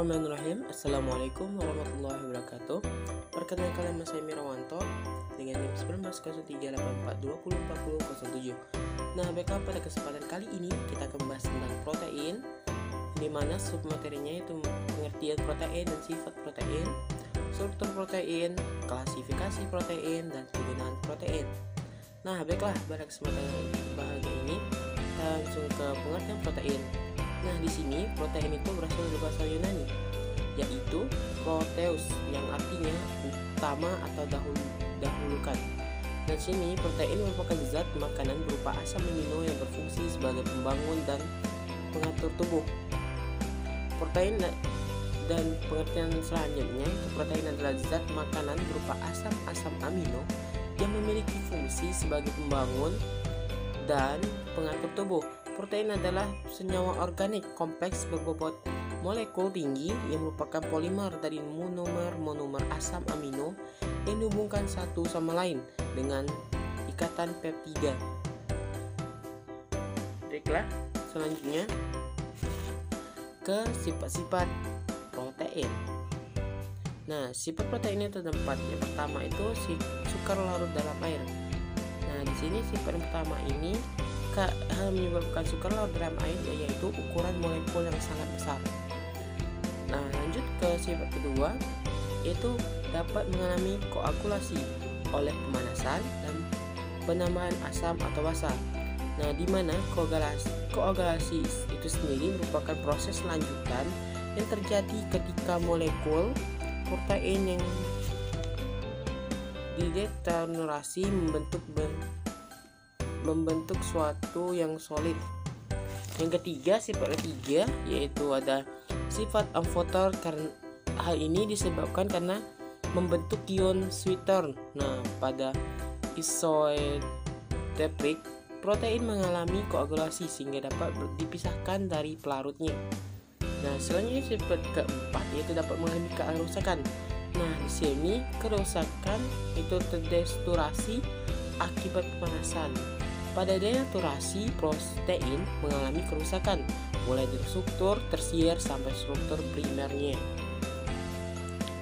Bismillahirrahmanirrahim. Assalamualaikum warahmatullahi wabarakatuh. Perkenalkan, nama saya Mirawanto dengan NIM 190384204007. Nah, baiklah, pada kesempatan kali ini kita akan membahas tentang protein, di mana submaterinya itu pengertian protein dan sifat protein, struktur protein, klasifikasi protein, dan kegunaan protein. Nah, baiklah, pada kesempatan bahagia ini kita langsung ke pengertian protein. Nah, di sini protein itu berasal dari bahasa Yunani, yaitu proteus, yang artinya utama atau dahulukan. Dan sini protein merupakan zat makanan berupa asam amino yang berfungsi sebagai pembangun dan pengatur tubuh. Protein dan pengertian selanjutnya, protein adalah zat makanan berupa asam amino yang memiliki fungsi sebagai pembangun dan pengatur tubuh. Protein adalah senyawa organik kompleks berbobot molekul tinggi yang merupakan polimer dari monomer asam amino yang dihubungkan satu sama lain dengan ikatan peptida. Baiklah, selanjutnya ke sifat-sifat protein. Nah, sifat protein itu ada 4. Yang pertama itu sukar larut dalam air. Nah, di sini sifat yang pertama ini hal menyebabkan sukar larut dalam air, yaitu ukuran molekul yang sangat besar. Nah, lanjut ke sifat kedua, yaitu dapat mengalami koagulasi oleh pemanasan dan penambahan asam atau basa. Nah, di mana koagulasi itu sendiri merupakan proses lanjutan yang terjadi ketika molekul protein yang didenaturasi membentuk suatu yang solid. Yang ketiga, sifat ketiga, yaitu ada sifat amfoter. Karena hal ini disebabkan karena membentuk ion Switern. Nah, pada isoterik protein mengalami koagulasi sehingga dapat dipisahkan dari pelarutnya. Nah, selanjutnya sifat keempat, yaitu dapat mengalami kerusakan. Nah, di sini kerusakan itu terdenaturasi akibat pemanasan. Pada denaturasi, protein mengalami kerusakan mulai dari struktur tersier sampai struktur primernya.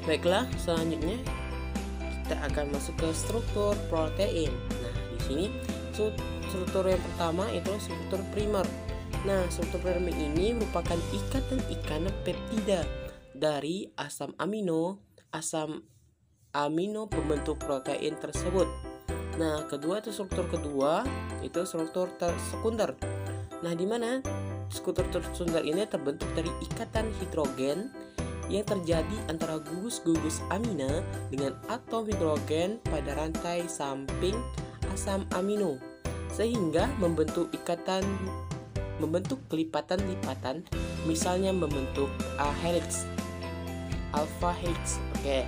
Baiklah, selanjutnya kita akan masuk ke struktur protein. Nah, di sini struktur yang pertama itu struktur primer. Nah, struktur primer ini merupakan ikatan peptida dari asam amino pembentuk protein tersebut. Nah, kedua itu struktur kedua itu struktur sekunder. Nah, di mana struktur sekunder ini terbentuk dari ikatan hidrogen yang terjadi antara gugus amina dengan atom hidrogen pada rantai samping asam amino, sehingga membentuk kelipatan-lipatan, misalnya membentuk alpha helix. Oke.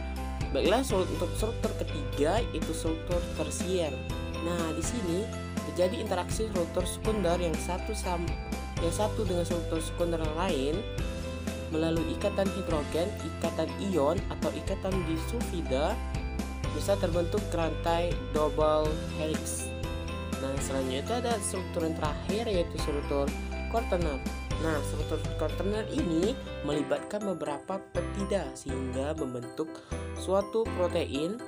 Baiklah, untuk struktur ketiga itu struktur tersier. Nah, di sini terjadi interaksi struktur sekunder yang satu dengan struktur sekunder yang lain melalui ikatan hidrogen, ikatan ion atau ikatan disulfida, bisa terbentuk rantai double helix. Nah, selanjutnya itu ada struktur yang terakhir, yaitu struktur quaterner. Nah, struktur quaterner ini melibatkan beberapa peptida sehingga membentuk suatu protein.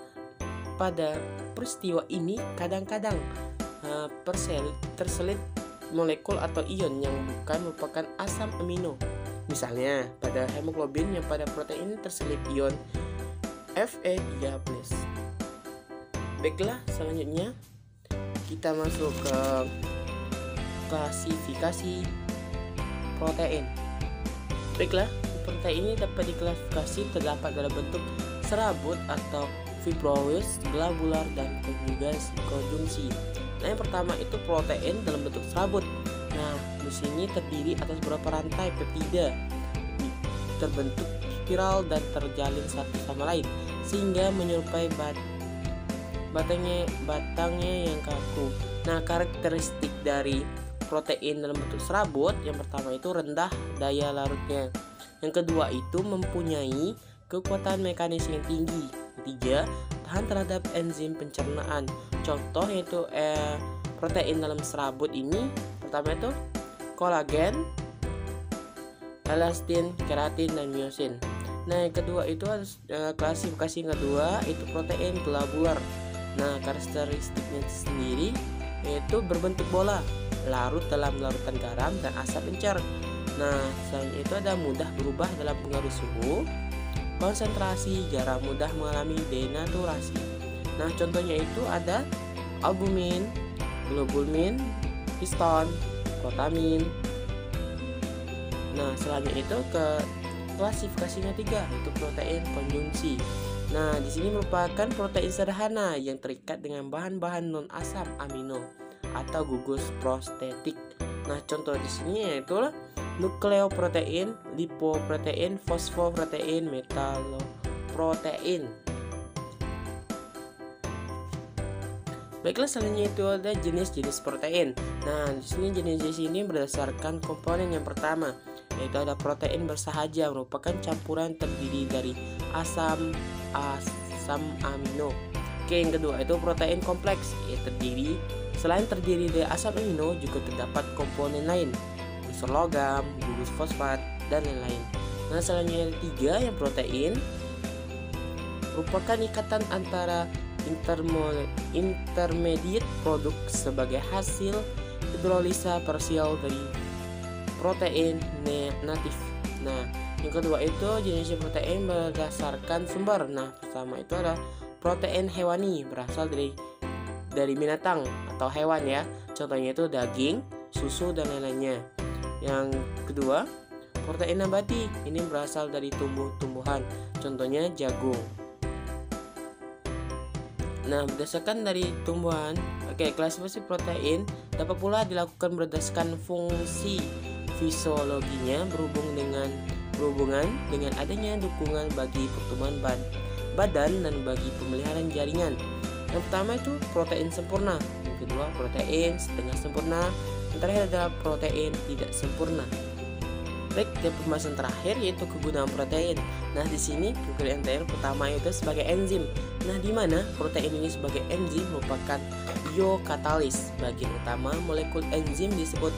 Pada peristiwa ini kadang-kadang terselip molekul atau ion yang bukan merupakan asam amino. Misalnya pada hemoglobin yang pada protein terselip ion Fe3+. Baiklah, selanjutnya kita masuk ke klasifikasi protein. Baiklah, protein ini dapat diklasifikasi terdapat dalam bentuk serabut atau fibrosis, globular, dan konjungsi. Nah, yang pertama itu protein dalam bentuk serabut. Nah, di sini terdiri atas beberapa rantai peptida terbentuk spiral dan terjalin satu sama lain sehingga menyerupai batangnya yang kaku. Nah, karakteristik dari protein dalam bentuk serabut, yang pertama itu rendah daya larutnya. Yang kedua itu mempunyai kekuatan mekanis yang tinggi. Ketiga, tahan terhadap enzim pencernaan. Contoh yaitu protein dalam serabut ini, pertama itu kolagen, elastin, keratin, dan miosin. Nah, yang kedua itu klasifikasi yang kedua itu protein globular. Nah, karakteristiknya sendiri yaitu berbentuk bola, larut dalam larutan garam dan asap encer. Nah, selain itu ada mudah berubah dalam pengaruh suhu, konsentrasi, jarang mudah mengalami denaturasi. Nah, contohnya itu ada albumin, globulin, histon, protamin. Nah, selanjutnya itu ke klasifikasinya 3 itu protein konjungsi. Nah, di sini merupakan protein sederhana yang terikat dengan bahan-bahan non asam amino atau gugus prostetik. Nah, contoh di sini yaitu nukleoprotein, lipoprotein, fosfoprotein, metaloprotein. Baiklah, selanjutnya itu ada jenis-jenis protein. Nah, di sini jenis-jenis ini berdasarkan komponen yang pertama, yaitu ada protein bersahaja, merupakan campuran terdiri dari asam amino. Oke, yang kedua itu protein kompleks, selain terdiri dari asam amino juga terdapat komponen lain, unsur logam, gugus fosfat, dan lain-lain. Nah, selanjutnya yang 3 yang protein merupakan ikatan antara intermediate produk sebagai hasil hidrolisa parsial dari protein natif. Nah, yang kedua itu jenis protein berdasarkan sumber. Nah, pertama itu ada protein hewani, berasal dari binatang atau hewan ya. Contohnya itu daging, susu, dan lain-lainnya. Yang kedua, protein nabati, ini berasal dari tumbuh-tumbuhan. Contohnya jagung. Nah, berdasarkan dari tumbuhan, klasifikasi protein dapat pula dilakukan berdasarkan fungsi fisiologinya berhubungan dengan adanya dukungan bagi pertumbuhan badan dan bagi pemeliharaan jaringan. Yang pertama itu protein sempurna, yang kedua protein setengah sempurna, yang terakhir adalah protein tidak sempurna. Baik, dan pembahasan terakhir yaitu kegunaan protein. Nah, di sini kegunaan pertama itu sebagai enzim. Nah, di mana protein ini sebagai enzim merupakan biokatalis. Bagian utama molekul enzim disebut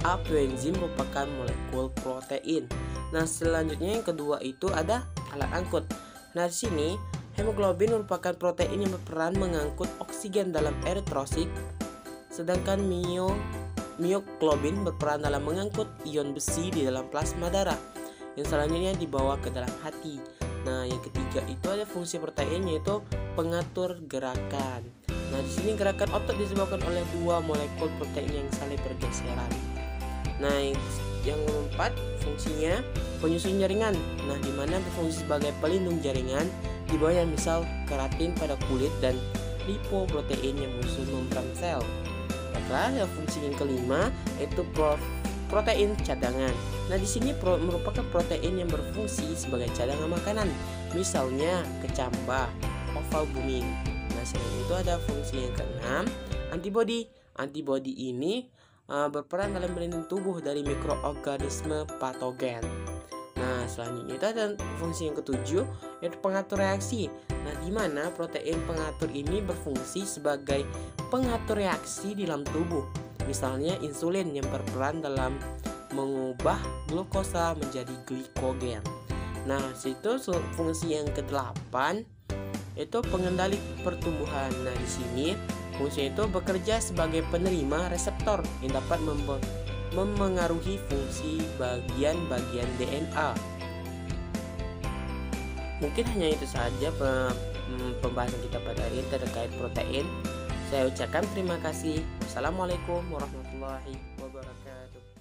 apoenzim, merupakan molekul protein. Nah, selanjutnya yang kedua itu ada alat angkut. Nah, di sini hemoglobin merupakan protein yang berperan mengangkut oksigen dalam eritrosit, sedangkan mioglobin berperan dalam mengangkut ion besi di dalam plasma darah, yang selanjutnya dibawa ke dalam hati. Nah, yang ketiga itu ada fungsi protein yaitu pengatur gerakan. Nah, di sini gerakan otot disebabkan oleh 2 molekul protein yang saling bergeseran. Nah, yang keempat fungsinya penyusun jaringan. Nah, di mana berfungsi sebagai pelindung jaringan, di bawahnya misal keratin pada kulit dan lipoprotein yang menyusun membran sel. Yang fungsi yang kelima yaitu protein cadangan. Nah, di sini merupakan protein yang berfungsi sebagai cadangan makanan, misalnya kecambah, ovalbumin. Nah, selain itu ada fungsi yang keenam, antibodi. Antibodi ini berperan dalam melindungi tubuh dari mikroorganisme patogen. Nah, selanjutnya itu ada fungsi yang ketujuh yaitu pengatur reaksi. Nah, di mana protein pengatur ini berfungsi sebagai pengatur reaksi di dalam tubuh. Misalnya insulin yang berperan dalam mengubah glukosa menjadi glikogen. Nah, situ fungsi yang ke-8 itu pengendali pertumbuhan. Nah, di sini fungsi itu bekerja sebagai penerima reseptor yang dapat memengaruhi fungsi bagian-bagian DNA. Mungkin hanya itu saja pembahasan kita pada hari ini terkait protein. Saya ucapkan terima kasih. Wassalamualaikum warahmatullahi wabarakatuh.